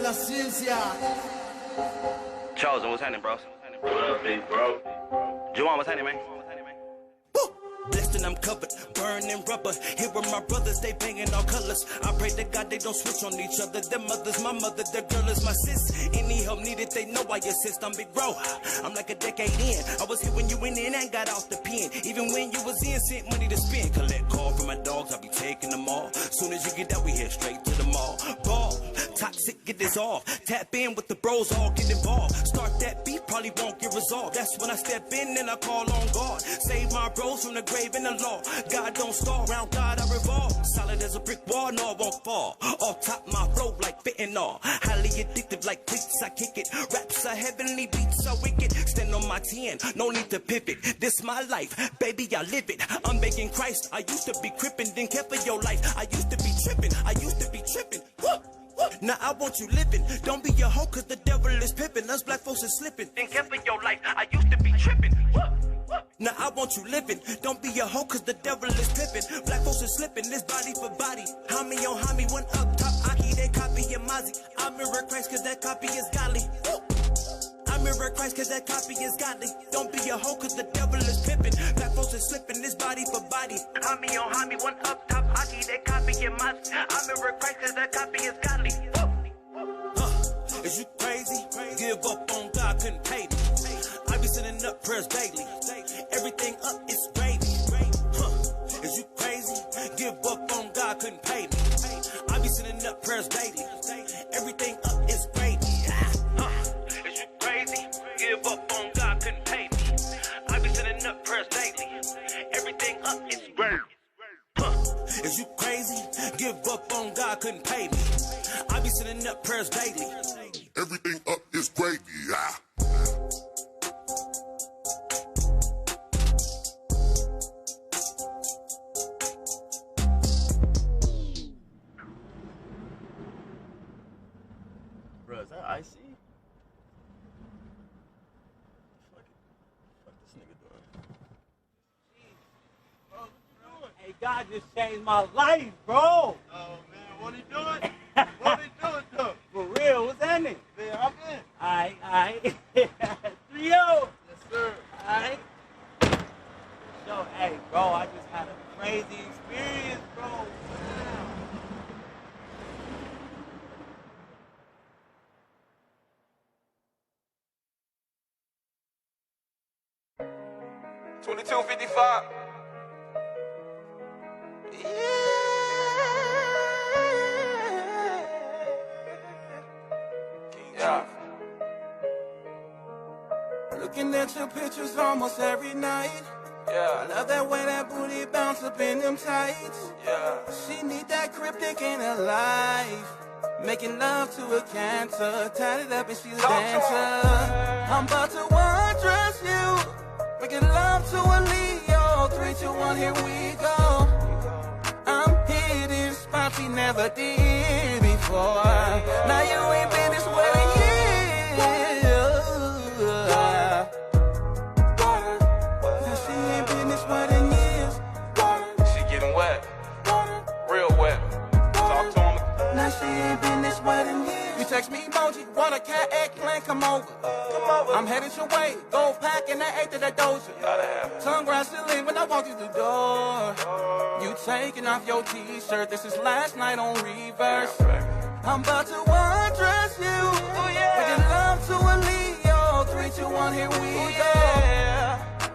La ciencia. Chosen, what's happening, bro? What up, big bro? Juwan, what's happening, man? Blessed and I'm covered, burning rubber. Here with my brothers, they banging all colors. I pray to God they don't switch on each other. Their mother's my mother, their girl is my sis. Any help needed, they know I assist. I'm big bro, I'm like a decade in. I was here when you went in and got off the pen. Even when you was in, sent money to spend. Collect call from my dogs, I be taking them all. Soon as you get out, we head straight to the mall. Ball, toxic, get this off. Tap in with the bros, all get involved. Start that beat, probably won't get resolved. That's when I step in and I call on God. Save my bros from the grave and the law. God don't stall, round God I revolve. Solid as a brick wall, no, I won't fall. Off top, my flow like fentanyl. Highly addictive like clicks, I kick it. Raps are heavenly, beats are wicked. Stand on my 10, no need to pivot. This my life, baby, I live it. I'm making Christ, I used to be crippin', then care for your life. I used to be trippin', I used to be trippin'. Now I want you living. Don't be a hoe, cause the devil is pimping. Us black folks is slipping. Then care for your life, I used to be trippin'. Now I want you living. Don't be a hoe, cause the devil is pimping. Black folks is slipping, this body for body. Homie on homie, one up top, Aki, they copy your Mozzie. I mirror Christ, cause that copy is godly. I mirror Christ, cause that copy is godly. Don't be a hoe, cause the devil is pimping. Black folks is slipping, this body for body. Homie on homie, one up top, Aki, they copy your Mozzie. I mirror Christ, cause that copy is godly. Is you crazy? Give up on God, couldn't pay me. I be sending up prayers daily. Everything up is gravy. Is you crazy? Give up on God, couldn't pay me. I be sending up prayers daily. Everything up is gravy. Is you crazy? Give up on God, couldn't pay me. I be sending up prayers daily. Everything up is gravy. Is you crazy? Give up on God, couldn't pay me. I be sending up prayers daily. Everything up is gravy. Bro, is that IC? Fuck this nigga doing? Bro, what you doing? Hey, God just changed my life, bro. Oh, man, what he doing? What he doing, though? For real, what's happening? Man, I'm in. Aight. 3-0. Yes, sir. Aight. So, hey, bro, I just had a crazy experience, bro. Wow. 2255. Yeah. Looking at your pictures almost every night. Yeah. I love that way that booty bounce up in them tights. Yeah. She need that cryptic in her life. Making love to a cancer. Tied it up and she's a dancer. I'm about to undress you. Making love to a Leo. 3, 2, 1, here we go. I'm hitting spots he never did before. Now you ain't been this way in years. Now she ain't been this way in years. She getting wet. Real wet. Talk to him. Now she ain't been this way in years. You text me emoji, want a cat, eggplant, come over. I'm headed your way, go pack in that 8 to that doja. Gotta have it. Tongue grass ceiling when I walk through the door. You taking off your t-shirt, this is last night on reverse. I'm about to undress you. Making love to a Leo. 3, 2, 1, here we go.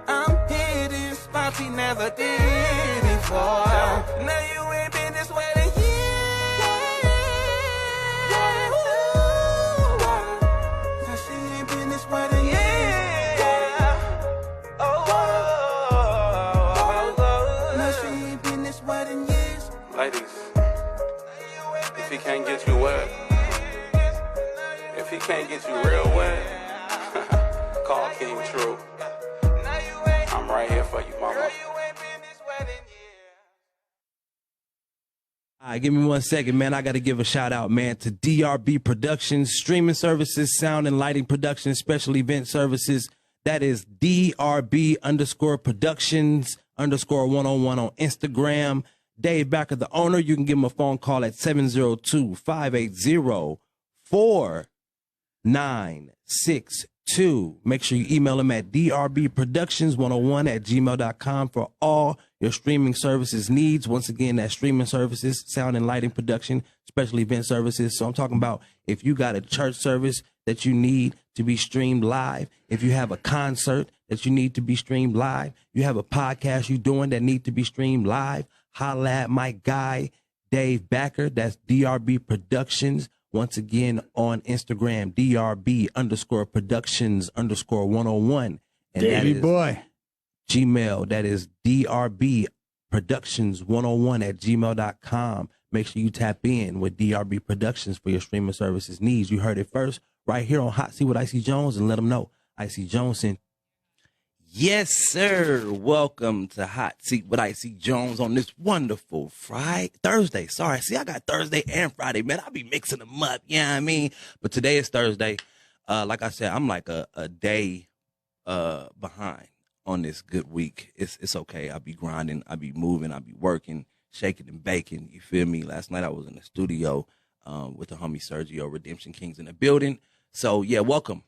I'm hitting spots he never did before. Now you ain't been this way in years. Now she ain't been this way in years. Now she ain't been this way in years. Ladies, if he can't get you wet, if he can't get you real wet, call King True. I'm right here for you, mama. All right, give me 1 second, man. I got to give a shout out, man, to DRB Productions, streaming services, sound and lighting production, special event services. That is DRB_productions_101 on Instagram. Dave Backer, the owner. You can give him a phone call at 702-580-4962. Make sure you email him at drbproductions101@gmail.com for all your streaming services needs. Once again, that streaming services, sound and lighting production, special event services. So I'm talking about if you got a church service that you need to be streamed live, if you have a concert that you need to be streamed live, you have a podcast you're doing that need to be streamed live, holla at my guy, Dave Backer. That's DRB Productions. Once again, on Instagram, DRB_productions_101. And Davey boy. Gmail, that is drbproductions101@gmail.com. Make sure you tap in with DRB Productions for your streaming services needs. You heard it first right here on Hot Seat with IC Jonez, and let them know IC Jonez sent. Yes, sir. Welcome to Hot Seat with IC Jonez on this wonderful Thursday. Sorry, see, I got Thursday and Friday, man. I be mixing them up, you know what I mean? But today is Thursday. Like I said, I'm like a day behind on this good week. It's okay. I be grinding, I be moving, I be working, shaking and baking. You feel me? Last night I was in the studio with the homie Sergio, Redemption Kings in the building. So yeah, welcome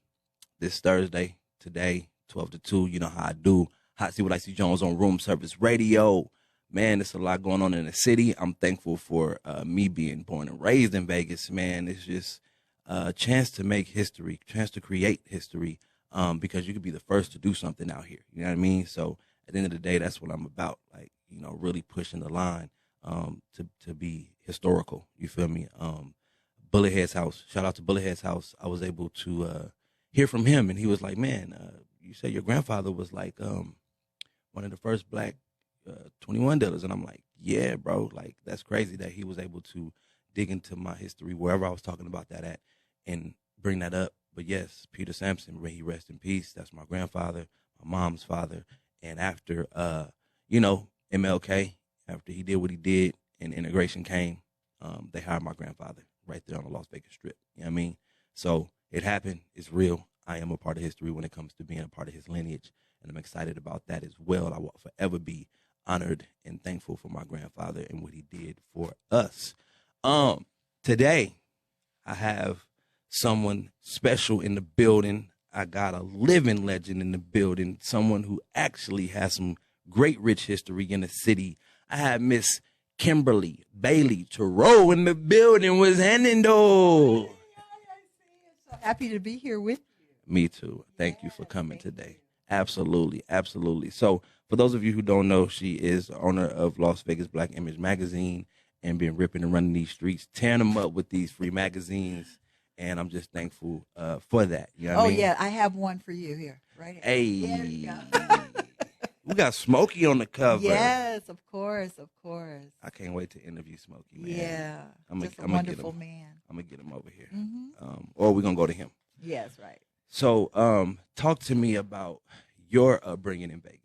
this Thursday, today, 12 to 2. You know how I do. Hot Seat with IC Jonez on Room Service Radio. Man, there's a lot going on in the city. I'm thankful for me being born and raised in Vegas, man. It's just a chance to make history, chance to create history, because you could be the first to do something out here. You know what I mean? So at the end of the day, that's what I'm about. Like, you know, really pushing the line to be historical. You feel me? Bullethead's house. Shout out to Bullethead's house. I was able to hear from him, and he was like, man, you said your grandfather was like one of the first black 21 dealers. And I'm like, yeah, bro, like that's crazy that he was able to dig into my history wherever I was talking about that at and bring that up. But yes, Peter Sampson, may he rest in peace. That's my grandfather, my mom's father. And after, you know, MLK, after he did what he did and integration came, they hired my grandfather right there on the Las Vegas Strip. You know what I mean? So it happened. It's real. I am a part of history when it comes to being a part of his lineage, and I'm excited about that as well. I will forever be honored and thankful for my grandfather and what he did for us. Today, I have someone special in the building. I got a living legend in the building, someone who actually has some great rich history in the city. I have Miss Kimberly Bailey Terrell in the building. Was handing though. So happy to be here with you. Me too. Thank you for coming today. Absolutely. Absolutely. So for those of you who don't know, she is the owner of Las Vegas Black Image Magazine and been ripping and running these streets, tearing them up with these free magazines. And I'm just thankful for that. You know what I mean? Yeah. I have one for you here. Right here. Hey. There you go. We got Smokey on the cover. Yes, of course, of course. I can't wait to interview Smokey, man. Yeah. Just a I'm wonderful man. I'm going to get him over here. Mm-hmm. Or we're going to go to him. Yes, right. So talk to me about your upbringing in Vegas.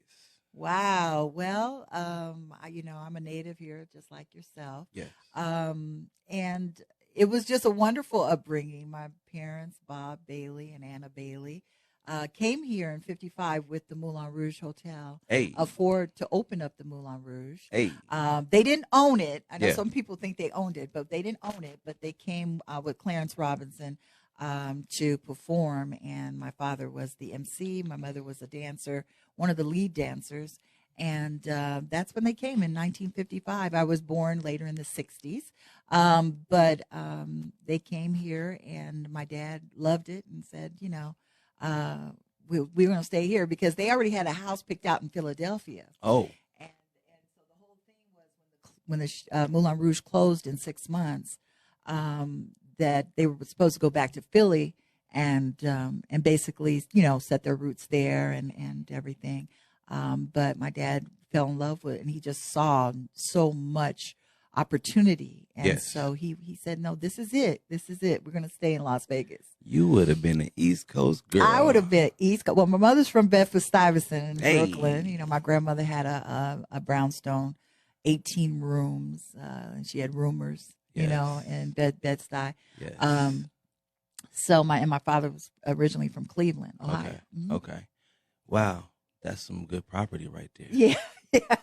Wow. Well, I'm a native here, just like yourself. Yes. And it was just a wonderful upbringing. My parents, Bob Bailey and Anna Bailey, came here in '55 with the Moulin Rouge Hotel. Hey. To open up the Moulin Rouge. Hey. They didn't own it. I know Yeah. some people think they owned it, but they didn't own it. But they came with Clarence Robinson to perform, and my father was the MC. My mother was a dancer, one of the lead dancers, and that's when they came in 1955. I was born later in the 60s, but they came here, and my dad loved it and said, we're going to stay here because they already had a house picked out in Philadelphia. Oh. And so the whole thing was when the Moulin Rouge closed in 6 months, that they were supposed to go back to Philly and basically, set their roots there and everything. But my dad fell in love with it, and he just saw so much opportunity. And Yes. so he said, no, this is it. This is it. We're going to stay in Las Vegas. You would have been an East Coast girl. I would have been East Coast. Well, my mother's from Bedford-Stuyvesant in Hey. Brooklyn. My grandmother had a brownstone, 18 rooms, and she had roomers, Yes. and Bed-Stuy. Yes. So my father was originally from Cleveland, Ohio. Okay. Mhm. Okay. Wow. That's some good property right there. Yeah, yeah.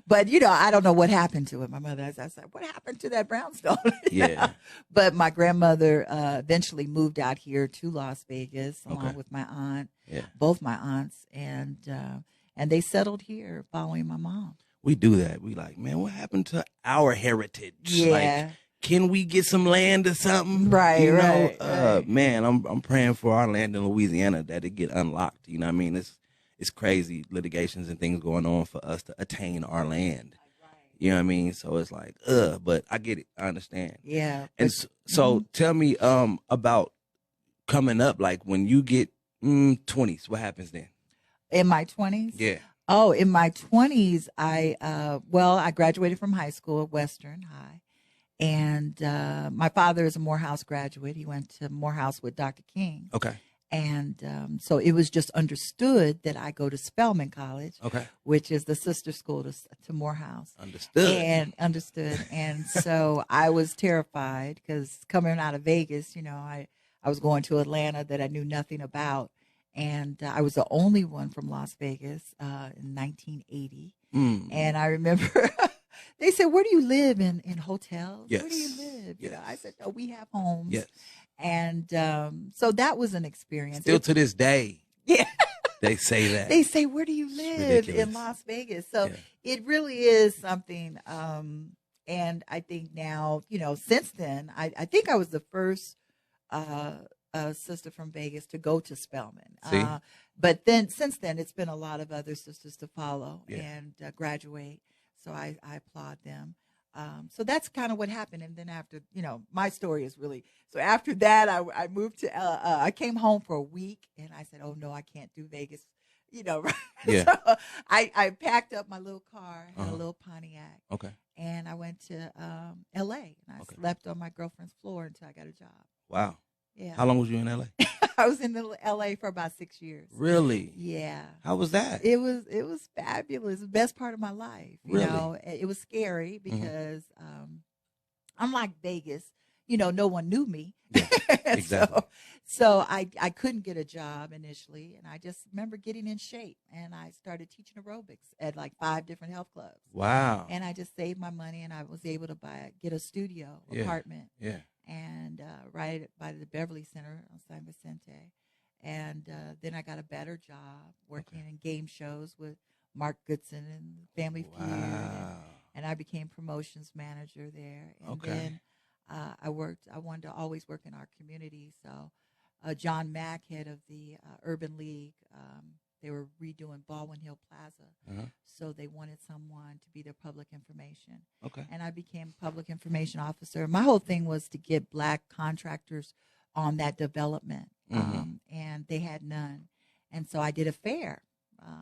But I don't know what happened to it. My mother, as I said, what happened to that brownstone? Yeah. But my grandmother eventually moved out here to Las Vegas along with my aunt, both my aunts, and they settled here following my mom. We do that. We like, man, what happened to our heritage? Yeah. Like, can we get some land or something? Right, right. Man, I'm praying for our land in Louisiana that it get unlocked. You know what I mean? It's crazy litigations and things going on for us to attain our land. You know what I mean? So it's like, but I get it. I understand. Yeah. And so tell me about coming up, like when you get 20s, what happens then? In my 20s? Yeah. Oh, in my 20s, I graduated from high school at Western High. And my father is a Morehouse graduate. He went to Morehouse with Dr. King. Okay. And so it was just understood that I go to Spelman College, which is the sister school to Morehouse. Understood. And so I was terrified because coming out of Vegas, I was going to Atlanta that I knew nothing about. And I was the only one from Las Vegas in 1980. And I remember they said, where do you live? In hotels? Yes. Where do you live? Yes. I said, no, we have homes. Yes. And so that was an experience. Still to this day. Yeah. They say that. They say, where do you live in Las Vegas? So it really is something. And I think now, since then, I think I was the first sister from Vegas to go to Spelman. But then since then, it's been a lot of other sisters to follow and graduate. So I applaud them. So that's kind of what happened. And then after, my story is really, so after that, I moved to, I came home for a week and I said, oh no, I can't do Vegas, right? Yeah. So I packed up my little car, had a little Pontiac. Okay. And I went to LA and I slept on my girlfriend's floor until I got a job. Wow. Yeah. How long was you in LA? I was in LA for about 6 years. Really? Yeah. How was that? It was fabulous. The best part of my life. Really? It was scary because unlike Vegas, no one knew me. Yeah, exactly. So I couldn't get a job initially, and I just remember getting in shape, and I started teaching aerobics at like 5 different health clubs. Wow. And I just saved my money, and I was able to get a studio apartment. Yeah. And right by the Beverly Center on San Vicente. And then I got a better job working in game shows with Mark Goodson and Family Feud. And I became promotions manager there. And then I wanted to always work in our community. So John Mack, head of the Urban League, they were redoing Baldwin Hill Plaza. So they wanted someone to be their public information. And I became public information officer. My whole thing was to get Black contractors on that development. And they had none. And so I did a fair,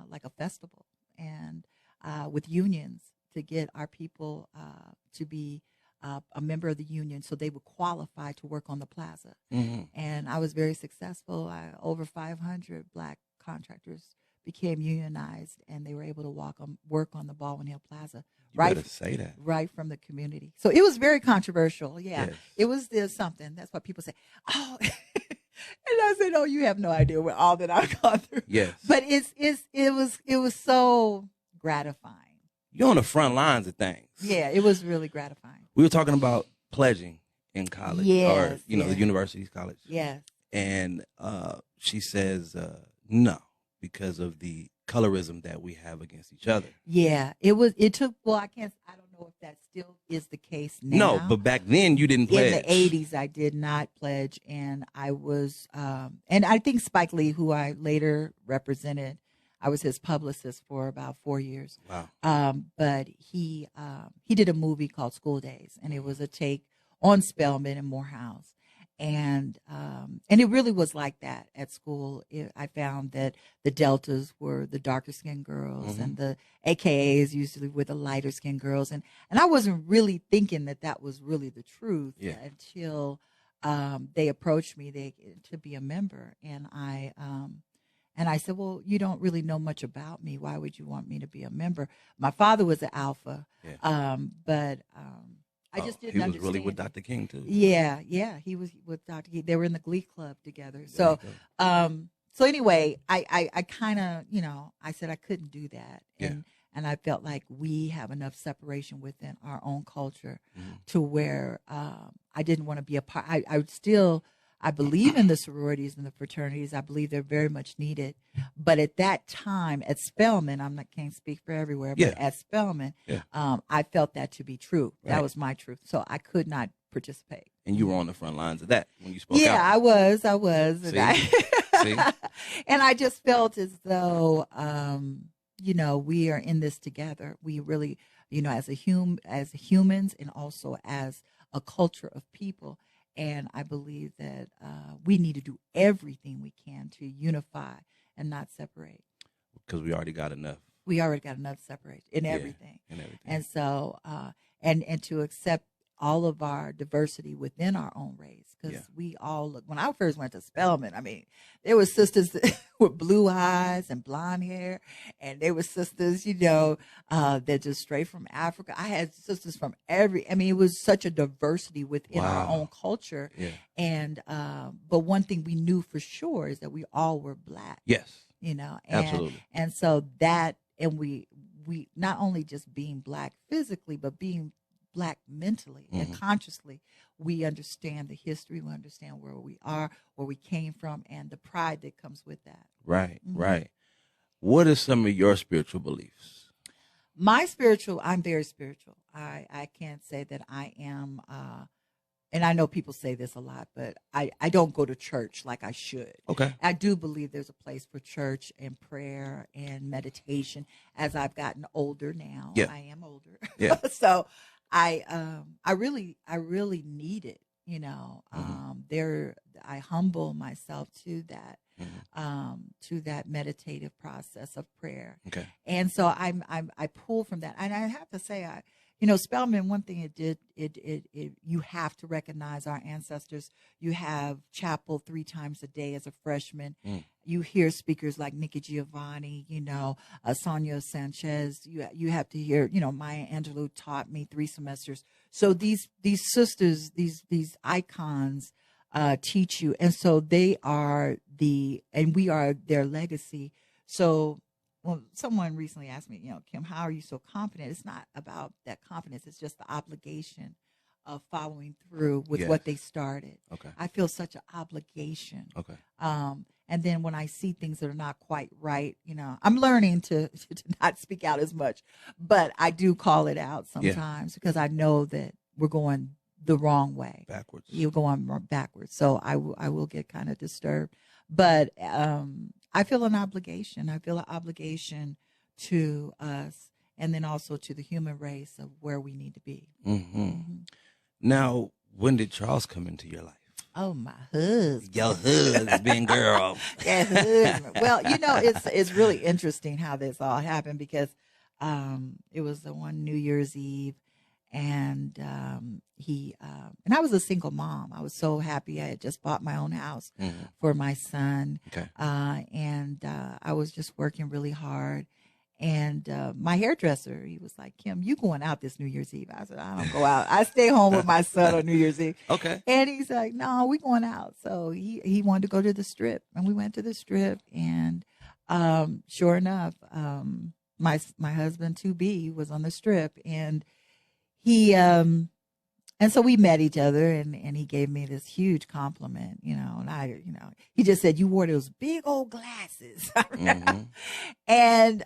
like a festival, and with unions to get our people to be a member of the union so they would qualify to work on the plaza. And I was very successful. Over 500 Black contractors became unionized, and they were able to work on the Baldwin Hill Plaza. Say that. Right from the community. So it was very controversial. Yeah. Yes. It was something. That's what people say. Oh, and I said, oh, you have no idea what all that I've gone through. Yes. But it was so gratifying. You're on the front lines of things. Yeah, it was really gratifying. We were talking about pledging in college, or the university's college. Yes. And she says no, because of the colorism that we have against each other. Yeah, I don't know if that still is the case now. No, but back then you didn't pledge. In the 80s, I did not pledge, and I was, and I think Spike Lee, who I later represented, I was his publicist for about 4 years. Wow. But he did a movie called School Days, and it was a take on Spelman and Morehouse. And it really was like that at school. I found that the Deltas were the darker skinned girls, and the AKAs usually were the lighter skinned girls. And I wasn't really thinking that was really the truth until they approached me to be a member. And I said, well, you don't really know much about me. Why would you want me to be a member? My father was an alpha, but I just didn't understand. He was really with Dr. King, too. Yeah, he was with Dr. King. They were in the Glee Club together. So So anyway, I kind of, I said I couldn't do that. Yeah. And I felt like we have enough separation within our own culture Mm-hmm. to where I didn't want to be a part. I believe in the sororities and the fraternities. I believe they're very much needed. But at that time, at Spelman, can't speak for everywhere, but at Spelman, I felt that to be true. Right. That was my truth. So I could not participate. And you were on the front lines of that when you spoke out. Yeah, I was. See? And, See? and I just felt as though, we are in this together. We really, as humans and also as a culture of people. And I believe that we need to do everything we can to unify and not separate. Because we already got enough. We already got enough separate in everything. In everything. And so, and to accept all of our diversity within our own race. Because we all look, when I first went to Spelman, I mean, there were sisters with blue eyes and blonde hair. And there were sisters, that just straight from Africa. I had sisters from it was such a diversity within our own culture. Yeah. And, but one thing we knew for sure is that we all were Black. Yes. Absolutely. And so that, and we not only just being Black physically, but being Black mentally and consciously, we understand the history, we understand where we are, where we came from, and the pride that comes with that. Right, right. What are some of your spiritual beliefs? I'm very spiritual. I can't say that I am, and I know people say this a lot, but I don't go to church like I should. Okay. I do believe there's a place for church and prayer and meditation as I've gotten older now. Yeah. I am older. Yeah. So I really need it, I humble myself to that meditative process of prayer. Okay. And so I pull from that. And I have to say, Spelman, one thing it did, you have to recognize our ancestors. You have chapel 3 times a day as a freshman. You hear speakers like Nikki Giovanni, Sonia Sanchez. You have to hear, Maya Angelou taught me 3 semesters. So these sisters, these icons, teach you. And so they are and we are their legacy. So, well, someone recently asked me, Kim, how are you so confident? It's not about that confidence. It's just the obligation of following through with what they started. Okay. I feel such an obligation. Okay. And then when I see things that are not quite right, I'm learning to not speak out as much, but I do call it out sometimes because I know that we're going the wrong way. Backwards. You're going backwards. So I will get kind of disturbed. But I feel an obligation. I feel an obligation to us and then also to the human race of where we need to be. Now, when did Charles come into your life? Oh, my husband. Your husband, girl. Yeah, husband. Well, it's really interesting how this all happened because it was the one New Year's Eve. And and I was a single mom. I was so happy. I had just bought my own house for my son. Okay. And I was just working really hard. And my hairdresser, he was like, Kim, you going out this New Year's Eve? I said, I don't go out. I stay home with my son on New Year's Eve. Okay. And he's like, no, we going out. So he wanted to go to the Strip. And we went to the Strip. And sure enough, my husband, 2B, was on the Strip. And he, and so we met each other and he gave me this huge compliment, and he just said, you wore those big old glasses. And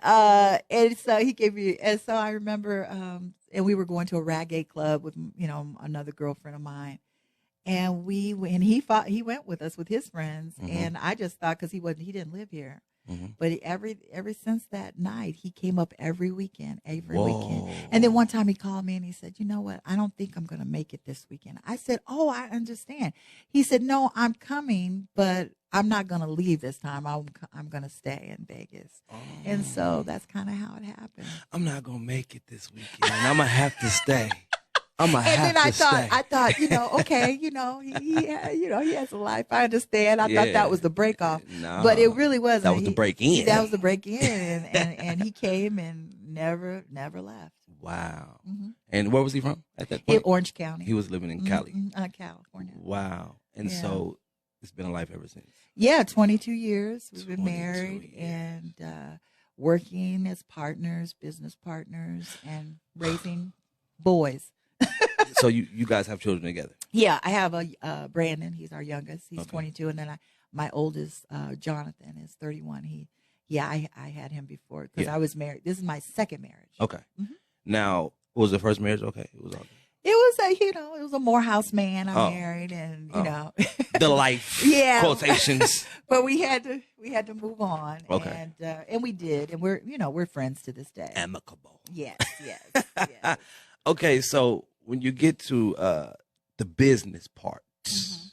so he gave me, and so I remember, and we were going to a reggae club with, another girlfriend of mine. And he went with us with his friends. And I just thought, cause he didn't live here. But ever since that night, he came up every weekend. And then one time he called me and he said, you know what? I don't think I'm going to make it this weekend. I said, oh, I understand. He said, no, I'm coming, but I'm not going to leave this time. I'm going to stay in Vegas. And so that's kind of how it happened. I'm not going to make it this weekend. I'm going to have to stay. I'm gonna and have then to stay. I thought, okay, he has a life. I understand. I thought that was the break off, but it really wasn't. That was the break in. That was the break in, and he came and never left. Wow. And where was he from at that point? In Orange County. He was living in Cali. California. Wow. And so it's been a life ever since. Yeah, 22 years. We've been 22 married years. and working as partners, business partners, and raising boys. So you guys have children together? Yeah, I have a Brandon. He's our youngest. He's Okay. 22, and then my oldest, Jonathan, is 31. I had him before because Yeah. I was married. This is my second marriage. Okay. Mhm. Now, was the first marriage okay? It was all It was a Morehouse man I Oh. married, and Oh. the life Yeah. quotations. but we had to move on. Okay. And we did, and we're friends to this day. Amicable. Yes, yes. Okay, so when you get to the business part, Mhm.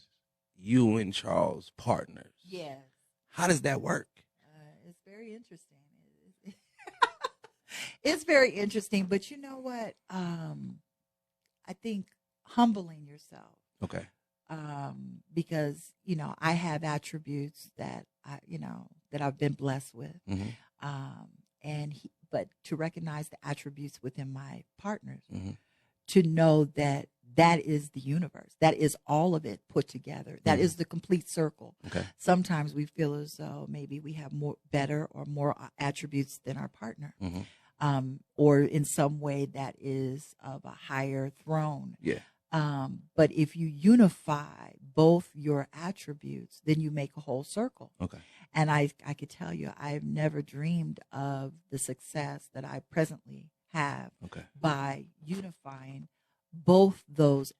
you and Charles partners. Yes. How does that work? It's very interesting. It's very interesting, but you know what? I think humbling yourself, Okay. because I have attributes that that I've been blessed with, Mm-hmm. but to recognize the attributes within my partners, Mm-hmm. to know that that is the universe, that is all of it put together, that is the complete circle. Okay. Sometimes we feel as though maybe we have more attributes than our partner. Mm-hmm. Or in some way that is of a higher throne. Yeah. But if you unify both your attributes, then you make a whole circle. Okay. And I could tell you, I've never dreamed of the success that I presently have Okay. by unifying both those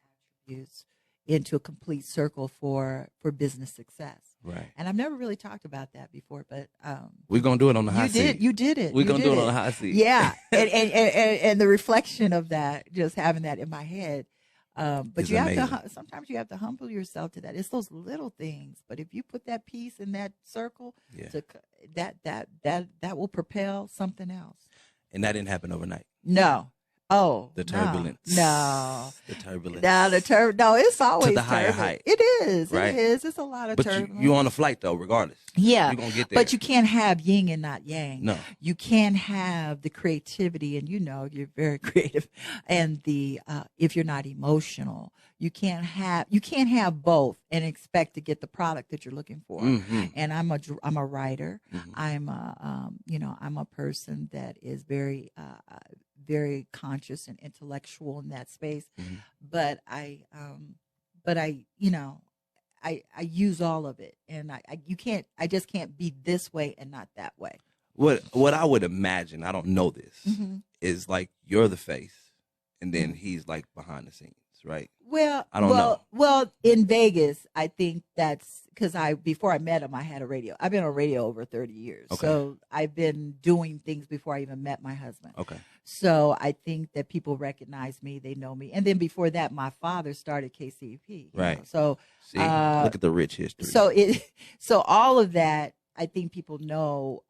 attributes into a complete circle for business success. Right. And I've never really talked about that before, but We're gonna do it on the hot seat. you did it. We're You gonna did do it on the hot seat. Yeah, and the reflection of that, just having that in my head. But It's you have amazing. to sometimes you have to humble yourself to that. It's those little things, but if you put that piece in that circle, Yeah. that will propel something else. And that didn't happen overnight. No. Oh, The turbulence. No. The turbulence. No, it's always the higher turbulent. height. It is. Right? It is. It's a lot of But turbulence. you on a flight though, regardless. Yeah, You're gonna get there. but you can't have yin and not yang. No. You can't have the creativity, and you're very creative, and the if you're not emotional, you can't have both and expect to get the product that you're looking for. Mhm. And I'm a writer. Mhm. I'm a person that is very conscious and intellectual in that space. Mhm. But I use all of it, and I just can't be this way and not that way. What I would imagine, I don't know this, Mhm. is like you're the face, and then he's like behind the scenes, right? Well, I don't know. Well, in Vegas, I think that's because before I met him, I had a radio. I've been on radio over 30 years. Okay. So I've been doing things before I even met my husband. Okay. So I think that people recognize me, they know me. And then before that, my father started KCP. Right. So See, look at the rich history. so all of that, I think people know.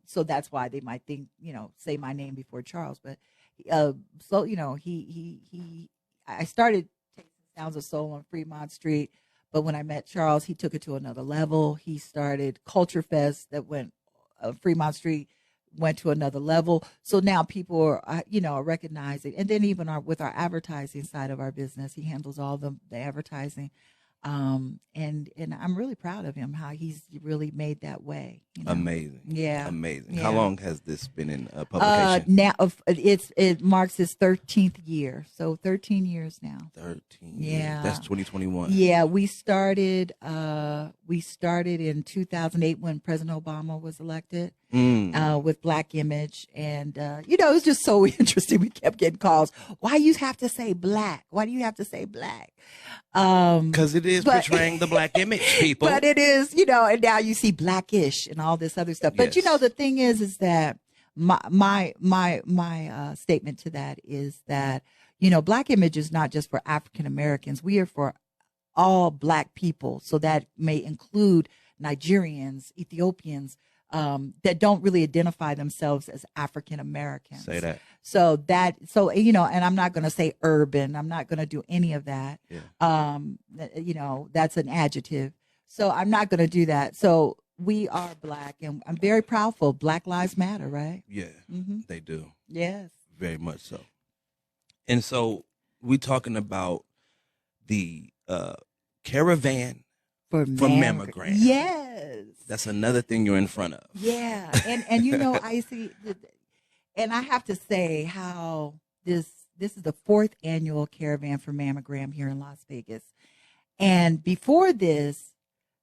So that's why they might think, say my name before Charles. But I started taking Sounds of Soul on Fremont Street. But when I met Charles, he took it to another level. He started Culture Fest that went Fremont Street, went to another level. So now people are recognizing. And then even with our advertising side of our business, he handles all the advertising. And I'm really proud of him, how he's really made that way. Amazing. Yeah. Amazing. Yeah. How long has this been in publication? Now it marks his 13th year, so 13 years now. 13 Yeah. years. That's 2021. Yeah, we started in 2008 when President Obama was elected. With Black Image, and it was just so interesting. We kept getting calls. Why you have to say black? Why do you have to say black? Because it is portraying the Black image, people. But it is, and now you see Blackish and all this other stuff. But Yes. the thing is that my statement to that is that Black Image is not just for African Americans. We are for all Black people, so that may include Nigerians, Ethiopians. That don't really identify themselves as African Americans. Say that. And I'm not going to say urban. I'm not going to do any of that. Yeah. That's an adjective. So I'm not going to do that. So we are Black, and I'm very proudful. Black Lives Matter, right? Yeah, Mhm. they do. Yes. Very much so. And so we're talking about the caravan For mammogram. Yes. That's another thing you're in front of. Yeah. And you know, I see, and I have to say how this is the 4th annual Caravan for Mammogram here in Las Vegas. And before it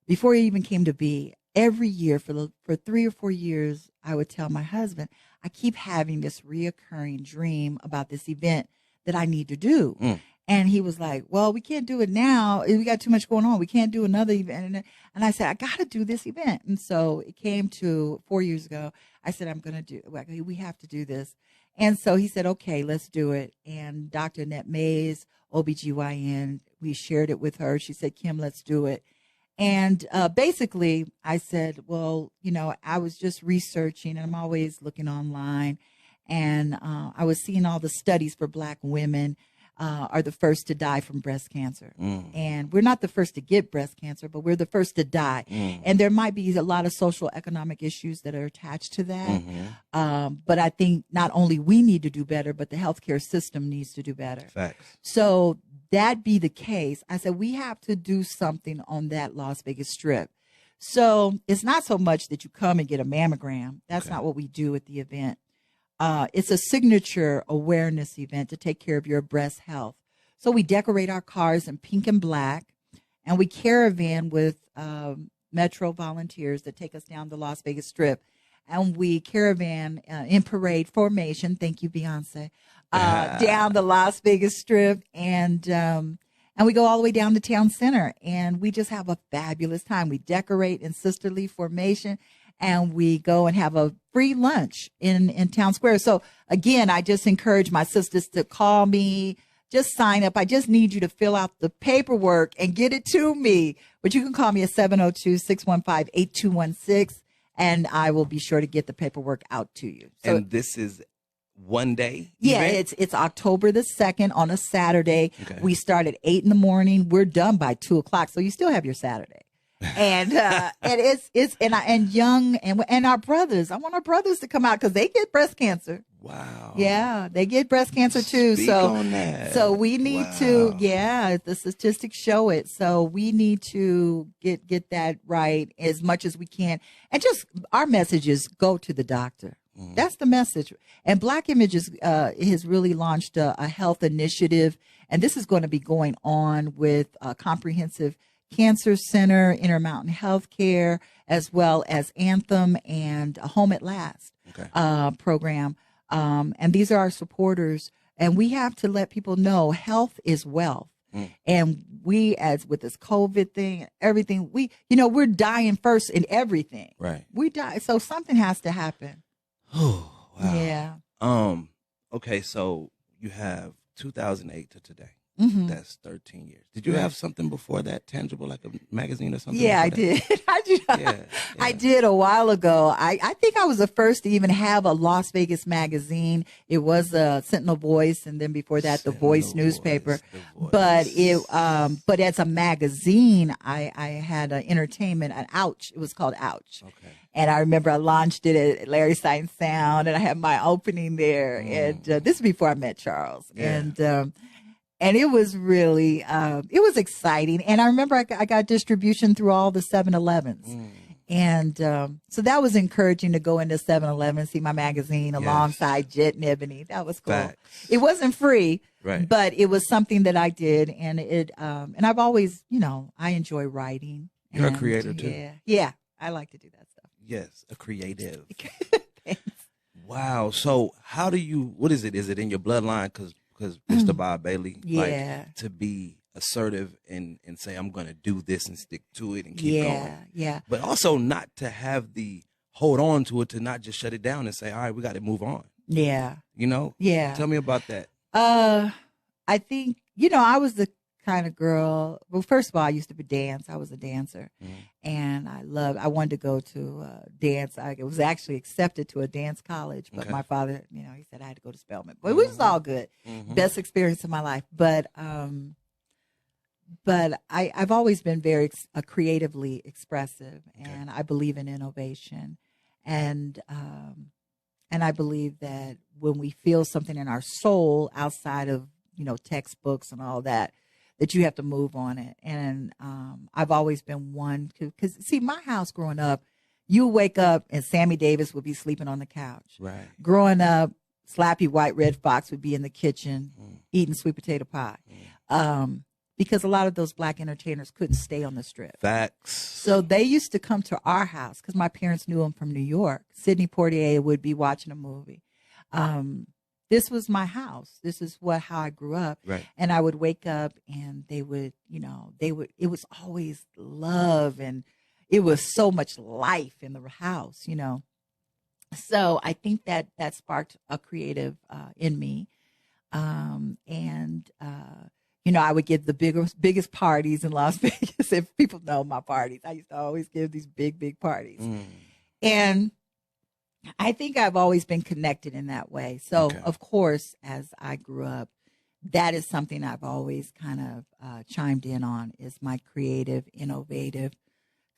even came to be, every year for 3 or 4 years, I would tell my husband, I keep having this reoccurring dream about this event that I need to do. And he was like, well, we can't do it now. We got too much going on. We can't do another event. And I said, I got to do this event. And so it came to 4 years ago. I said, we have to do this. And so he said, okay, let's do it. And Dr. Annette Mays, OBGYN, we shared it with her. She said, Kim, let's do it. And basically, I said, well, you know, I was just researching, and I'm always looking online. And I was seeing all the studies for Black women are the first to die from breast cancer. And we're not the first to get breast cancer, but we're the first to die. And there might be a lot of social economic issues that are attached to that. But I think not only we need to do better, but the healthcare system needs to do better. Facts. So that be the case, I said, we have to do something on that Las Vegas Strip. So it's not so much that you come and get a mammogram. That's not what we do at the event. It's a signature awareness event to take care of your breast health. So we decorate our cars in pink and black, and we caravan with Metro volunteers that take us down the Las Vegas Strip. And we caravan in parade formation. Thank you, Beyonce. Down the Las Vegas Strip, and we go all the way down to town center, and we just have a fabulous time. We decorate in sisterly formation, and we go and have a free lunch in town square. So again, I just encourage my sisters to call me. Just sign up. I just need you to fill out the paperwork and get it to me. But you can call me at 702-615-8216. And I will be sure to get the paperwork out to you. So, and this is one day? Yeah, event? it's October the 2nd on a Saturday. Okay. We start at 8 in the morning. We're done by 2 o'clock. So you still have your Saturday. And and our brothers. I want our brothers to come out because they get breast cancer. Wow. Yeah, they get breast cancer too. Speak so on that. So we need to, the statistics show it. So we need to get that right as much as we can. And just our message is go to the doctor. That's the message. And Black Images has really launched a health initiative. And this is going to be going on with Comprehensive Cancer Center, Intermountain Healthcare, as well as Anthem and Home at Last program. And these are our supporters. And we have to let people know health is wealth. And we, as with this COVID thing, everything, we're dying first in everything. Right. We die. So something has to happen. Oh, wow. Yeah. Okay, so you have 2008 to today. Mm-hmm. That's 13 years. Did you have something before that tangible, like a magazine or something? Yeah, I did. I did a while ago. I think I was the first to even have a Las Vegas magazine. It was a Sentinel Voice, and then before that, the Voice newspaper. But but as a magazine, I had an entertainment, an Ouch. It was called Ouch. Okay. And I remember I launched it at Larry Stein Sound, and I had my opening there. And this is before I met Charles. Yeah. And it was really, it was exciting. And I remember I got distribution through all the 7-Elevens. And so that was encouraging to go into 7-Eleven, see my magazine alongside Jet and Ebony. That was cool. Facts. It wasn't free, but it was something that I did. And and I've always, I enjoy writing. You're a creator too. Yeah, I like to do that stuff. Yes, a creative. Thanks. Wow. So what is it? Is it in your bloodline? Because Mr. Bob Bailey, to be assertive and say, I'm going to do this and stick to it and keep going. Yeah. But also not to have the hold on to it, to not just shut it down and say, all right, we got to move on. Yeah. Yeah. Tell me about that. I think, I was the kind of girl. Well, first of all, I used to dance. I was a dancer, and I wanted to go to dance. I was actually accepted to a dance college, but my father, he said I had to go to Spelman, but it was all good. Best experience of my life. But I've always been very creatively expressive, and I believe in innovation, and I believe that when we feel something in our soul outside of textbooks and all that, that you have to move on it. And I've always been one because see, my house growing up, you wake up and Sammy Davis would be sleeping on the couch. Right. Growing up, Slappy White Red Fox would be in the kitchen eating sweet potato pie. Because a lot of those black entertainers couldn't stay on the strip. Facts. So they used to come to our house because my parents knew him from New York. Sidney Poitier would be watching a movie. This was my house. This is how I grew up. Right. And I would wake up and they would, it was always love and it was so much life in the house, So I think that sparked a creative in me. I would give the biggest parties in Las Vegas. If people know my parties, I used to always give these big parties. And I think I've always been connected in that way. So, of course, as I grew up, that is something I've always kind of chimed in on is my creative, innovative,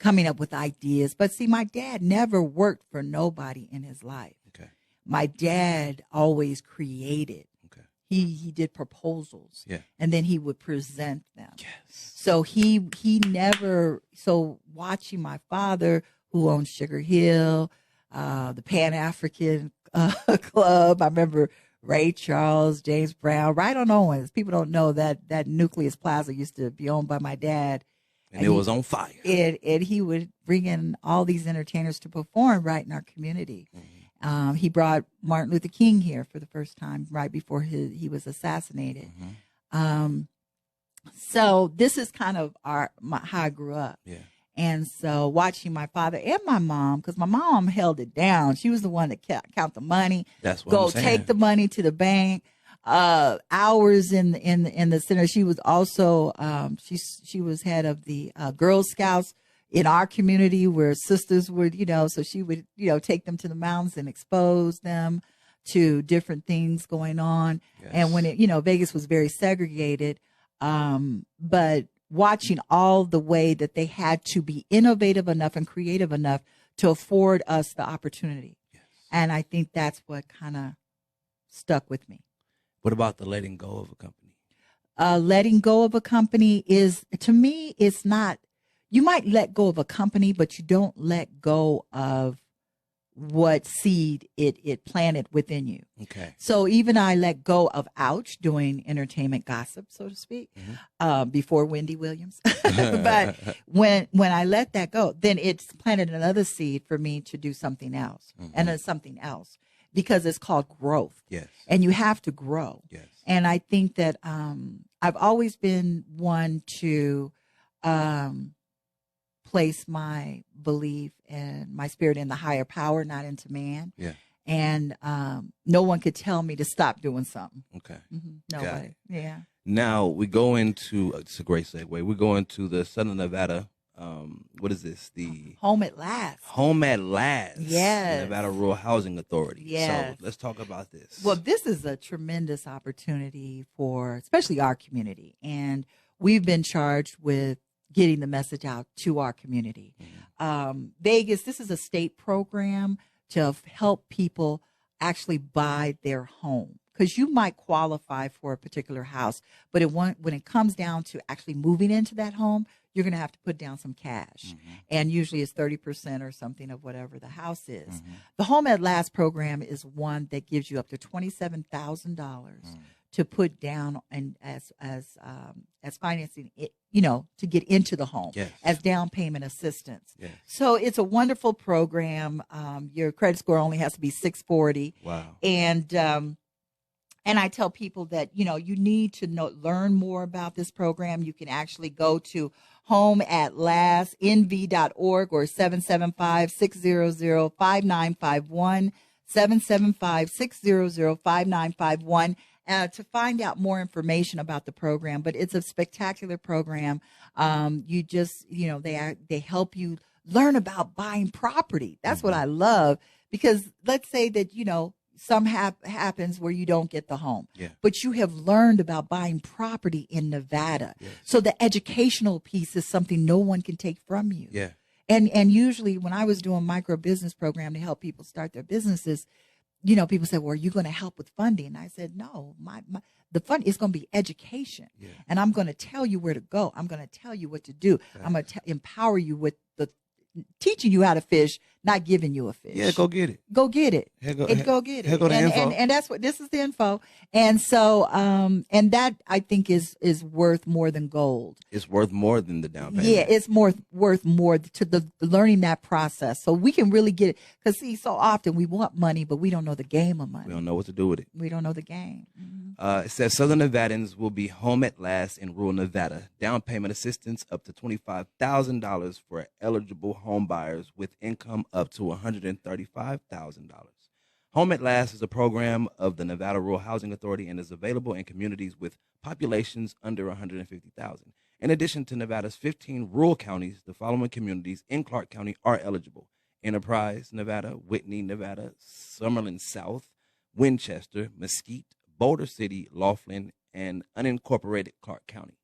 coming up with ideas. But see, my dad never worked for nobody in his life. Okay. My dad always created. Okay. He did proposals. Yeah. And then he would present them. Yes. So he never, so watching my father who owned Sugar Hill, the Pan-African Club. I remember Ray Charles, James Brown, right on Owens. People don't know that Nucleus Plaza used to be owned by my dad. And it was on fire. And he would bring in all these entertainers to perform right in our community. He brought Martin Luther King here for the first time right before he was assassinated. So this is kind of how I grew up. Yeah. And so watching my father and my mom, because my mom held it down. She was the one that count the money. That's what I'm saying. Take the money to the bank. Hours in the center. She was also she was head of the Girl Scouts in our community where sisters would, so she would, take them to the mountains and expose them to different things going on. Yes. And when Vegas was very segregated, but watching all the way that they had to be innovative enough and creative enough to afford us the opportunity. Yes. And I think that's what kind of stuck with me. What about the letting go of a company? Letting go of a company is, to me, it's not, you might let go of a company, but you don't let go of what seed it planted within you. Okay. So even I let go of Ouch, doing entertainment gossip, so to speak, before Wendy Williams. But when I let that go, then it's planted another seed for me to do something else and then something else. Because it's called growth. Yes. And you have to grow. Yes. And I think that I've always been one to place my belief and my spirit in the higher power, not into man. Yeah. And no one could tell me to stop doing something. Okay. Nobody. Yeah. Now we go into, it's a great segue. We go into the Southern Nevada. What is this? The Home at Last. Home at Last. Yes. Nevada Rural Housing Authority. Yes. So let's talk about this. Well, this is a tremendous opportunity for especially our community. And we've been charged with getting the message out to our community. Vegas, this is a state program to help people actually buy their home. Because you might qualify for a particular house, but when it comes down to actually moving into that home, you're going to have to put down some cash. And usually it's 30% or something of whatever the house is. The Home at Last program is one that gives you up to $27,000 to put down and as financing it, to get into the home, as down payment assistance. Yes. So it's a wonderful program. Your credit score only has to be 640. Wow. And I tell people that, you need to learn more about this program. You can actually go to homeatlastnv.org or 775-600-5951, 775-600-5951 to find out more information about the program. But it's a spectacular program. You just, they help you learn about buying property. That's what I love, because let's say that, some happens where you don't get the home, but you have learned about buying property in Nevada. Yes. So the educational piece is something no one can take from you. Yeah. And usually when I was doing micro business program to help people start their businesses, people say, well, are you going to help with funding? And I said, no, the fund is going to be education. Yeah. And I'm going to tell you where to go. I'm going to tell you what to do. I'm going to empower you with teaching you how to fish, not giving you a fish. Yeah, go get it. Go get it. Go get it. Here go the info. And that's what this is, the info. And so, and that I think is worth more than gold. It's worth more than the down payment. Yeah, it's worth more to the learning that process. So we can really get it. Because see, so often we want money, but we don't know the game of money. We don't know what to do with it. We don't know the game. Mm-hmm. It says Southern Nevadans will be home at last in rural Nevada. Down payment assistance up to $25,000 for eligible home buyers with income up to $135,000. Home at Last is a program of the Nevada Rural Housing Authority and is available in communities with populations under 150,000. In addition to Nevada's 15 rural counties, the following communities in Clark County are eligible: Enterprise, Nevada; Whitney, Nevada; Summerlin South; Winchester; Mesquite; Boulder City; Laughlin; and unincorporated Clark County.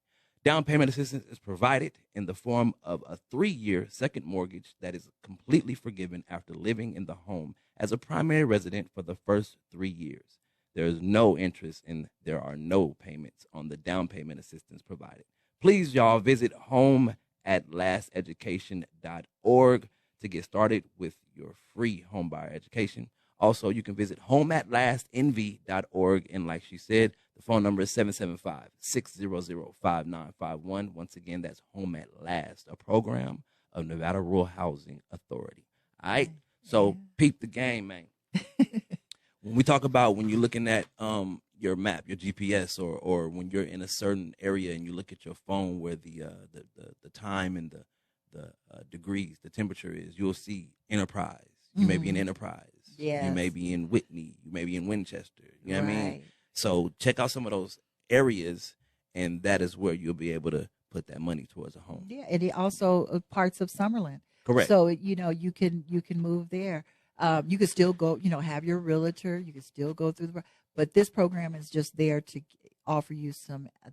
Down payment assistance is provided in the form of a 3-year second mortgage that is completely forgiven after living in the home as a primary resident for the first 3 years. There is no interest and there are no payments on the down payment assistance provided. Please, y'all, visit homeatlasteducation.org to get started with your free homebuyer education. Also, you can visit homeatlastnv.org. And like she said, the phone number is 775-600-5951. Once again, that's Home at Last, a program of Nevada Rural Housing Authority. All right? So peep the game, man. When we talk about when you're looking at your map, your GPS, or when you're in a certain area and you look at your phone where the time and the degrees, the temperature is, you'll see Enterprise. You may be in Enterprise. Yes. You may be in Whitney. You may be in Winchester. You know what I mean? So check out some of those areas, and that is where you'll be able to put that money towards a home. Yeah, and also parts of Summerlin. Correct. So you can move there. You can still go. Have your realtor. You can still go through but this program is just there to offer you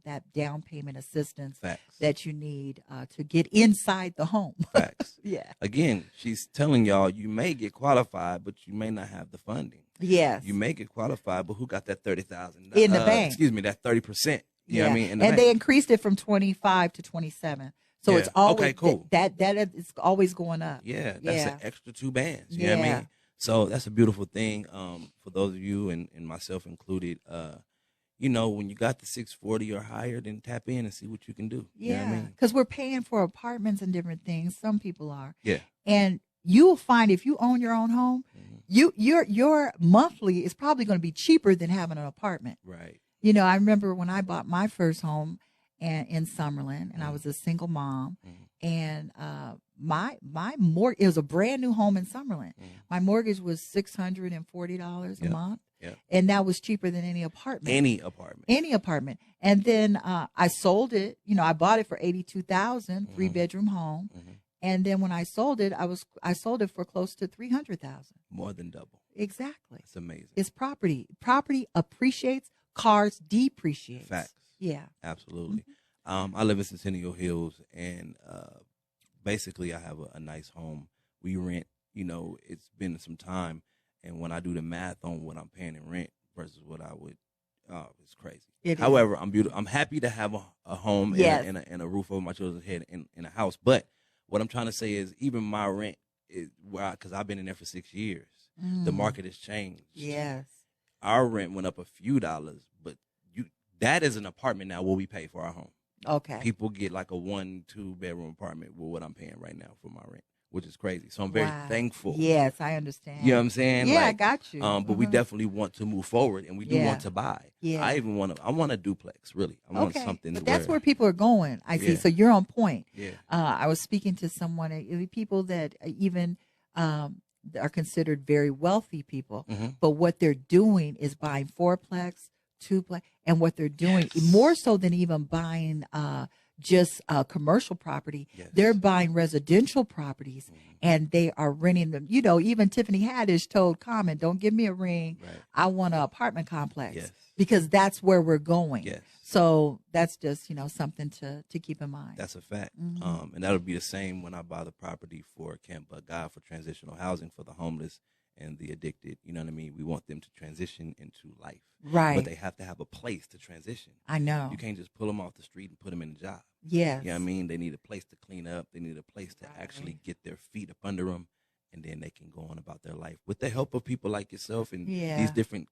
that down payment assistance that you need to get inside the home. Facts. Yeah. Again, she's telling y'all you may get qualified, but you may not have the funding. Yes. You may get qualified, but who got that $30,000 in the bank? Excuse me, that 30%. You know what I mean? And they increased it from 25 to 27. So it's always okay, cool. That is always going up. Yeah, that's an extra 2 bands. You know what I mean? So that's a beautiful thing. For those of you and myself included, when you got the 640 or higher, then tap in and see what you can do. Yeah, you know what I mean? Because we're paying for apartments and different things. Some people are. Yeah. And you will find if you own your own home, your monthly is probably going to be cheaper than having an apartment. Right. I remember when I bought my first home in Summerlin, and I was a single mom, and my mortgage, it was a brand new home in Summerlin. My mortgage was $640 a month. Yeah. And that was cheaper than any apartment. Any apartment. And then I sold it. I bought it for $82,000, 3-bedroom home. And then when I sold it, I sold it for close to $300,000. More than double. Exactly. It's amazing. It's property. Property appreciates, cars depreciate. Facts. Yeah. Absolutely. I live in Centennial Hills, and basically I have a nice home. We rent. It's been some time, and when I do the math on what I'm paying in rent versus what I would, it's crazy. However, I'm happy to have a home and a roof over my children's head in a house. But what I'm trying to say is, even my rent is because I've been in there for 6 years. The market has changed. Yes. Our rent went up a few dollars, but that is an apartment now what we pay for our home. Okay. People get like a 1-2 bedroom apartment with what I'm paying right now for my rent, which is crazy. So I'm very thankful. Yes, I understand. You know what I'm saying? Yeah, I got you. But we definitely want to move forward, and we do want to buy. Yeah. I want a duplex, really. I want something. But that's where people are going, I see. So you're on point. Yeah. I was speaking to someone, people that even are considered very wealthy people, but what they're doing is buying 4-plex, 2-plex, and what they're doing more so than even buying just commercial property, they're buying residential properties and they are renting them. Even Tiffany Haddish told Common, don't give me a ring. Right. I want an apartment complex because that's where we're going. Yes. So that's just, something to keep in mind. That's a fact. And that'll be the same when I buy the property for Camp Bug God for transitional housing for the homeless and the addicted. You know what I mean? We want them to transition into life. Right. But they have to have a place to transition. I know. You can't just pull them off the street and put them in a job. Yes. You know what I mean? They need a place to clean up. They need a place to actually get their feet up under them, and then they can go on about their life with the help of people like yourself and these different,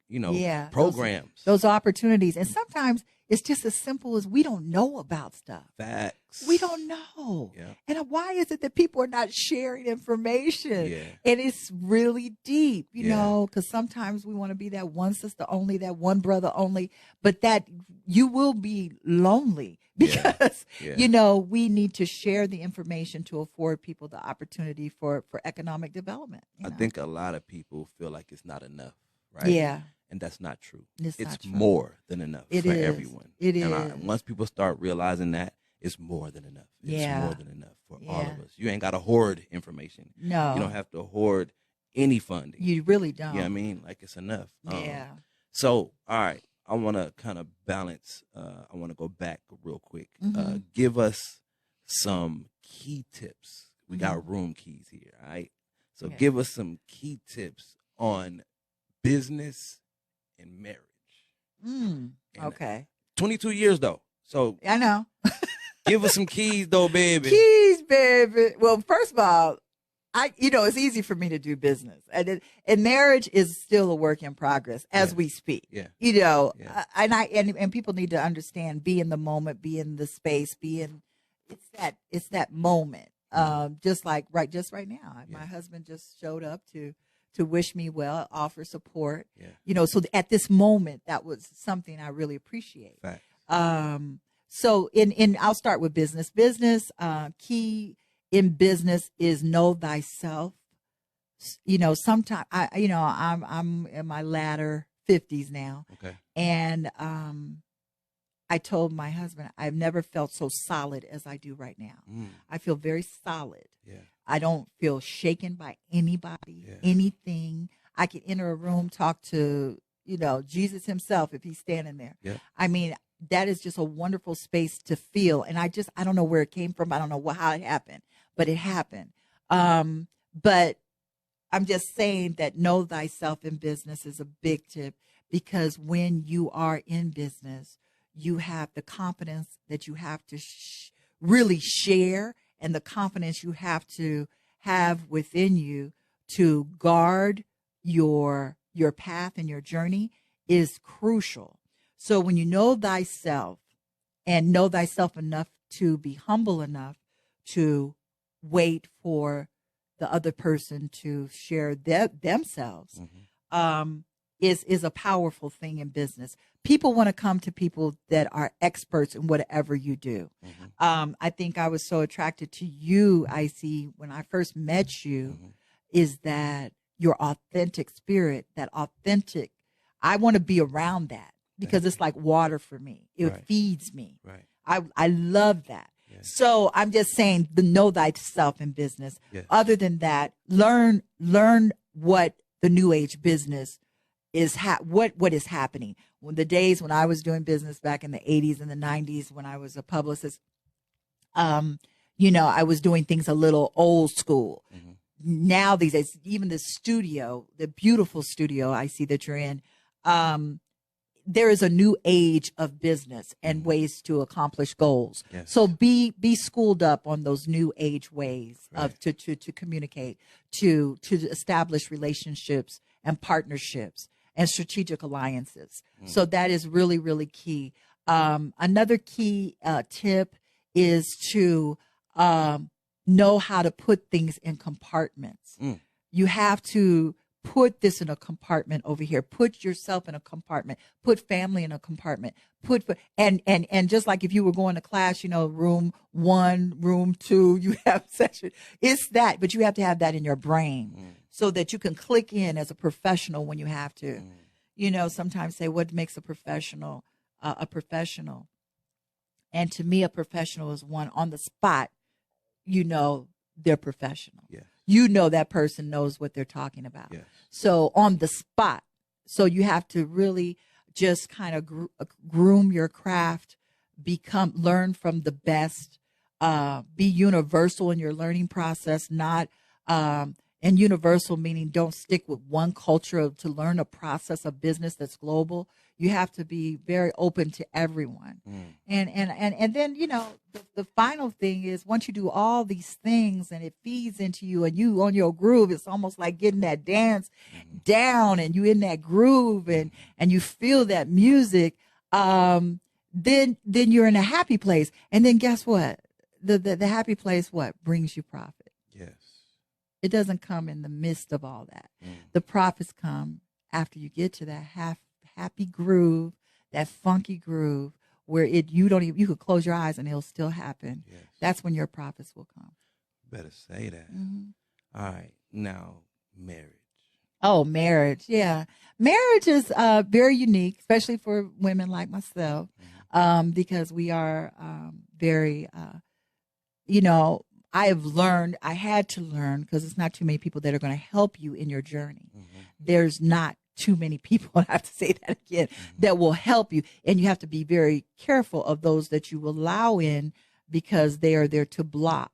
programs. Those opportunities. And sometimes it's just as simple as we don't know about stuff. Facts. We don't know. Yeah. And why is it that people are not sharing information? Yeah. And it's really deep, you know, because sometimes we want to be that one sister only, that one brother only, but that you will be lonely because, we need to share the information to afford people the opportunity for economic development. I think a lot of people feel like it's not enough, right? Yeah. And that's not true. It's not true. More than enough for everyone. It and once people start realizing that, it's more than enough. It's more than enough for all of us. You ain't got to hoard information. No. You don't have to hoard any funding. You really don't. You know what I mean? Like, it's enough. Yeah. So, all right. I want to kind of balance. I want to go back real quick. Mm-hmm. Give us some key tips. We got room keys here, all right? So give us some key tips on business and marriage. And Okay. 22 years, though. So I know. give us some keys, though, baby. Keys, baby. Well, first of all, it's easy for me to do business, and marriage is still a work in progress as we speak. Yeah. And people need to understand, be in the moment, be in the space, it's that moment. Just right now, my husband just showed up to wish me well, offer support. Yeah. So at this moment, that was something I really appreciate. Fact. So I'll start with business. Business, key in business is know thyself. Sometimes I'm in my latter 50s now. Okay. And I told my husband, I've never felt so solid as I do right now. I feel very solid. Yeah. I don't feel shaken by anybody, anything. I can enter a room, talk to, Jesus himself if he's standing there. Yeah. I mean, that is just a wonderful space to feel. And I don't know where it came from. I don't know how it happened, but it happened. But I'm just saying that know thyself in business is a big tip, because when you are in business, you have the confidence that you have to really share, and the confidence you have to have within you to guard your path and your journey is crucial. So when you know thyself and know thyself enough to be humble enough to wait for the other person to share themselves, is a powerful thing in business. People want to come to people that are experts in whatever you do. I think I was so attracted to you, IC, when I first met you, is that your authentic spirit, I want to be around that, because it's like water for me. It feeds me. Right. I love that. Yeah. So I'm just saying, know thyself in business. Yes. Other than that, learn what the new age business is, what is happening. When the days when I was doing business back in the 80s and the 90s, when I was a publicist, I was doing things a little old school. Now these days, even the studio, the beautiful studio I see that you're in, there is a new age of business and ways to accomplish goals. Yes. So be schooled up on those new age ways of to communicate, to establish relationships and partnerships and strategic alliances. So that is really, really key. Another key tip is to know how to put things in compartments. You have to put this in a compartment over here. Put yourself in a compartment. Put family in a compartment. And just like if you were going to class, room 1, room 2, you have section. It's that, but you have to have that in your brain so that you can click in as a professional when you have to. Sometimes say, what makes a professional a professional? And to me, a professional is one on the spot. They're professional. Yeah. That person knows what they're talking about. Yes. So on the spot. So you have to really just kind of groom your craft, learn from the best, be universal in your learning process, not and universal meaning don't stick with one culture to learn a process of business that's global. You have to be very open to everyone. And then, the final thing is once you do all these things and it feeds into you and you on your groove, it's almost like getting that dance down and you in that groove and you feel that music. Then you're in a happy place. And then guess what? The happy place, what brings you profit? Yes. It doesn't come in the midst of all that. The profits come after you get to that happy groove, that funky groove where you could close your eyes and it'll still happen. Yes. That's when your profits will come. Better say that. All right. Now, marriage. Oh, marriage. Yeah. Marriage is very unique, especially for women like myself, because we are very, I had to learn, because it's not too many people that are going to help you in your journey. There's not too many people, I have to say that again, that will help you. And you have to be very careful of those that you allow in, because they are there to block.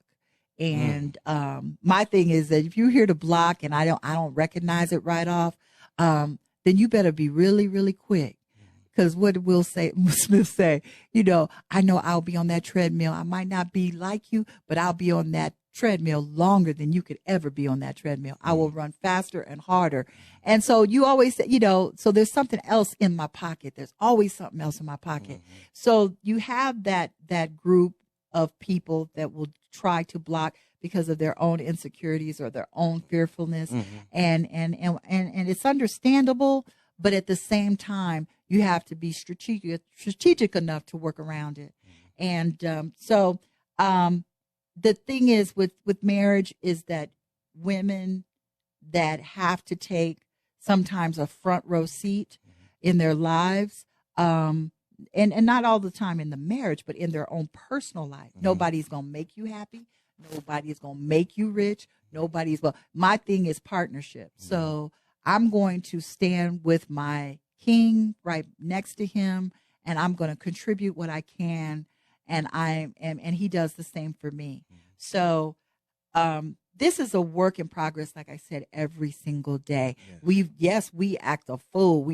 And my thing is that if you're here to block and I don't recognize it right off, then you better be really, really quick. Because what Will Smith say, I know I'll be on that treadmill. I might not be like you, but I'll be on that treadmill longer than you could ever be on that treadmill. I will run faster and harder. And so you always say, so there's something else in my pocket. There's always something else in my pocket. So you have that group of people that will try to block because of their own insecurities or their own fearfulness. And it's understandable, but at the same time, you have to be strategic enough to work around it. And so the thing is with marriage is that women that have to take sometimes a front row seat in their lives, and not all the time in the marriage, but in their own personal life. Nobody's going to make you happy. Nobody's going to make you rich. My thing is partnership. So I'm going to stand with my king right next to him, and I'm going to contribute what I can. And and he does the same for me. So, this is a work in progress. Like I said, every single day, we act a fool.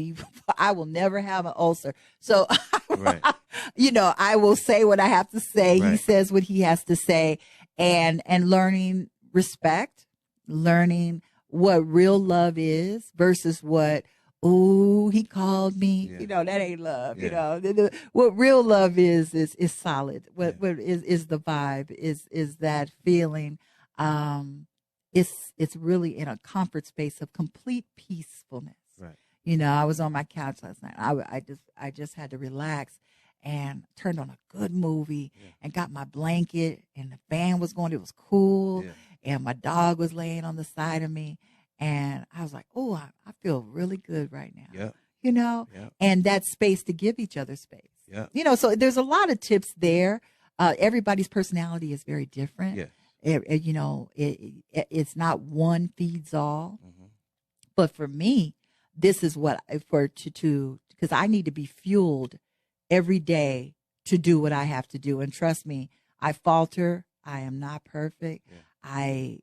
I will never have an ulcer. So, I will say what I have to say. Right. He says what he has to say, and learning respect, learning what real love is versus what, ooh, he called me. That ain't love. What real love is solid. What is the vibe? Is that feeling? It's really in a comfort space of complete peacefulness. Right. I was on my couch last night. I just had to relax and turned on a good movie and got my blanket, and the fan was going. It was cool, and my dog was laying on the side of me. And I was like, oh, I feel really good right now. And that space to give each other space. So there's a lot of tips there. Everybody's personality is very different. It's not one feeds all. But for me, this is what because I need to be fueled every day to do what I have to do. And trust me, I falter. I am not perfect. I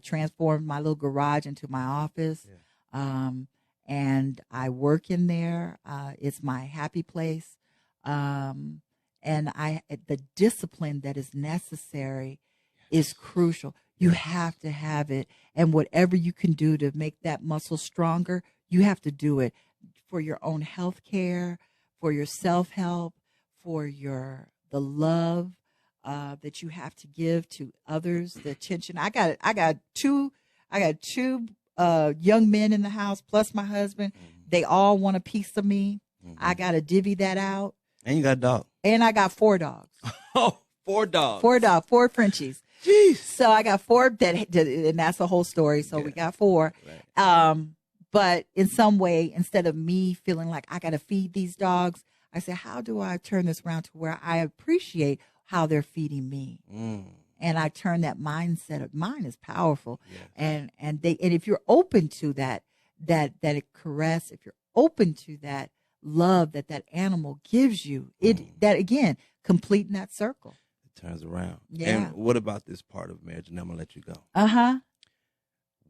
transformed my little garage into my office, and I work in there. It's my happy place, and the discipline that is necessary is crucial. You have to have it, and whatever you can do to make that muscle stronger, you have to do it for your own health care, for your self help, for the love that you have to give to others, the attention. I got two young men in the house plus my husband. They all want a piece of me. I got to divvy that out. And you got a dog. And I got 4 dogs. Oh, 4 dogs. 4 Frenchies. Jeez. So I got 4 and that's the whole story. So we got 4. Right. But in some way, instead of me feeling like I got to feed these dogs, I said, how do I turn this around to where I appreciate how they're feeding me? And I turn that mindset of mine is powerful. And if you're open to that caress, if you're open to that love that animal gives you, that again, completing that circle. It turns around. Yeah. And what about this part of marriage? And I'm gonna let you go.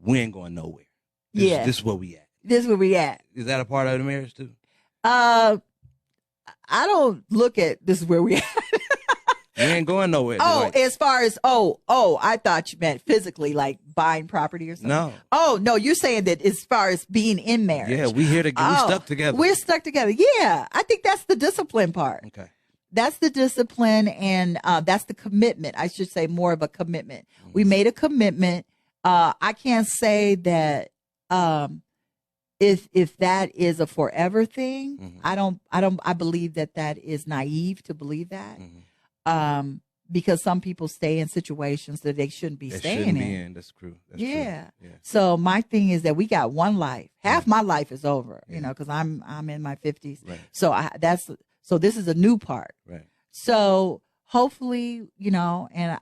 we ain't going nowhere. This is where we at. This is where we at. Is that a part of the marriage too? I don't look at this is where we at. We ain't going nowhere. Oh, as far as I thought you meant physically, like buying property or something. No. Oh no, you're saying that as far as being in marriage. Yeah, we here together. We stuck together. We're stuck together. Yeah, I think that's the discipline part. Okay. That's the discipline, and that's the commitment. I should say more of a commitment. We made a commitment. I can't say that if that is a forever thing. I believe that is naive to believe that. Because some people stay in situations that they shouldn't be staying in. That's true. That's yeah. true. Yeah. So my thing is that we got one life. Half my life is over, you know, because I'm in my 50s. Right. So this is a new part. Right. So hopefully, you know, and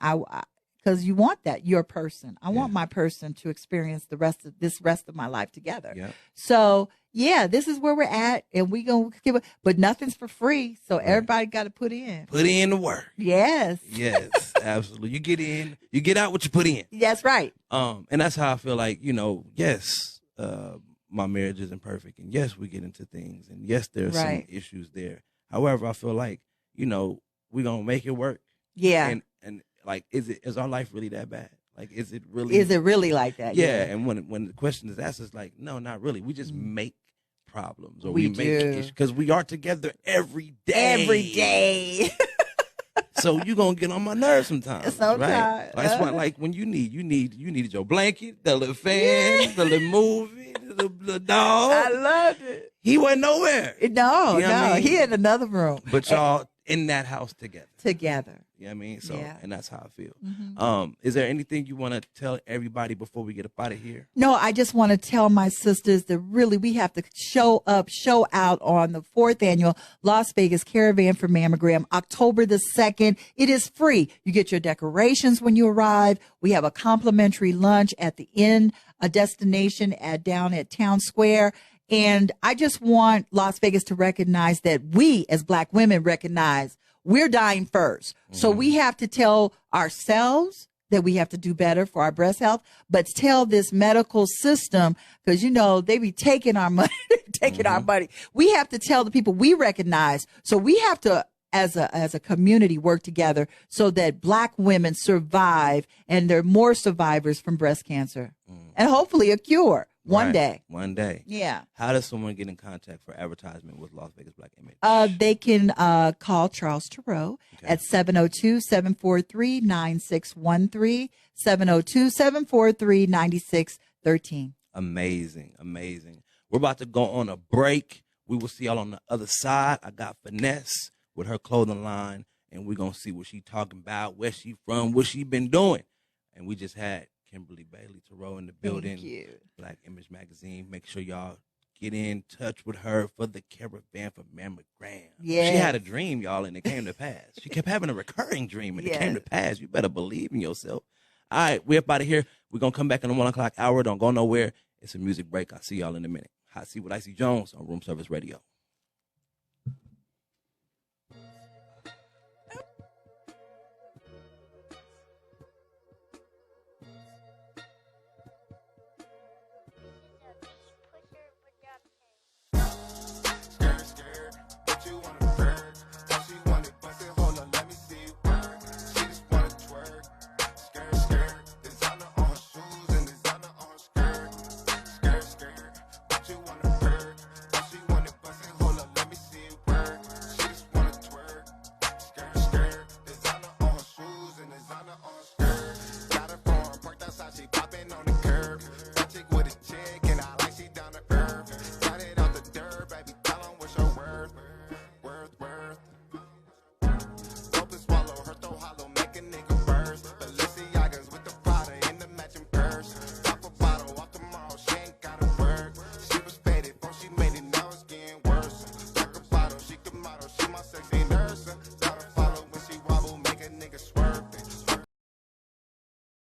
because you want that, your person. I want my person to experience the rest of my life together. Yeah. So yeah, this is where we're at, and we gonna give it, but nothing's for free. So everybody got to put in. Put in the work. Yes. Yes, absolutely. You get in, you get out what you put in. That's right. And that's how I feel like, you know, yes, my marriage isn't perfect, and yes, we get into things, and yes, there's some issues there. However, I feel like, you know, we're gonna make it work. Yeah. And like, is our life really that bad? Like, is it really like that? Yeah. And when the question is asked, it's like, no, not really. We just make problems, or we make issues, because we are together every day. So you're gonna get on my nerves sometimes. Right? That's why, like, when you needed your blanket, the little fan, the little movie, the dog. I loved it. He went nowhere. No, you know what I mean? He in another room. But y'all in that house together. You know what I mean? So, and that's how I feel. Mm-hmm. Is there anything you want to tell everybody before we get up out of here? No, I just want to tell my sisters that really we have to show out on the 4th annual Las Vegas Caravan for Mammogram, October the 2nd. It is free. You get your decorations when you arrive. We have a complimentary lunch at the inn, a destination down at Town Square. And I just want Las Vegas to recognize that we as Black women recognize we're dying first. So we have to tell ourselves that we have to do better for our breast health, but tell this medical system, because, you know, they be taking our money, our money. We have to tell the people we recognize. So we have to, as a community, work together so that Black women survive, and there are more survivors from breast cancer and hopefully a cure. One day. Yeah. How does someone get in contact for advertisement with Las Vegas Black Image? They can call Charles Theroux at 702-743-9613, 702-743-9613. Amazing. We're about to go on a break. We will see y'all on the other side. I got Finesse with her clothing line, and we're going to see what she talking about, where she from, what she been doing. And we just had Kimberly Bailey Theroux in the building. Thank you. Black Image Magazine. Make sure y'all get in touch with her for the Caravan for Mammogram. Yeah. She had a dream, y'all, and it came to pass. She kept having a recurring dream, and it came to pass. You better believe in yourself. All right, we're up out of here. We're going to come back in the 1 o'clock hour. Don't go nowhere. It's a music break. I'll see y'all in a minute. Hot Seat with IC Jonez on Room Service Radio.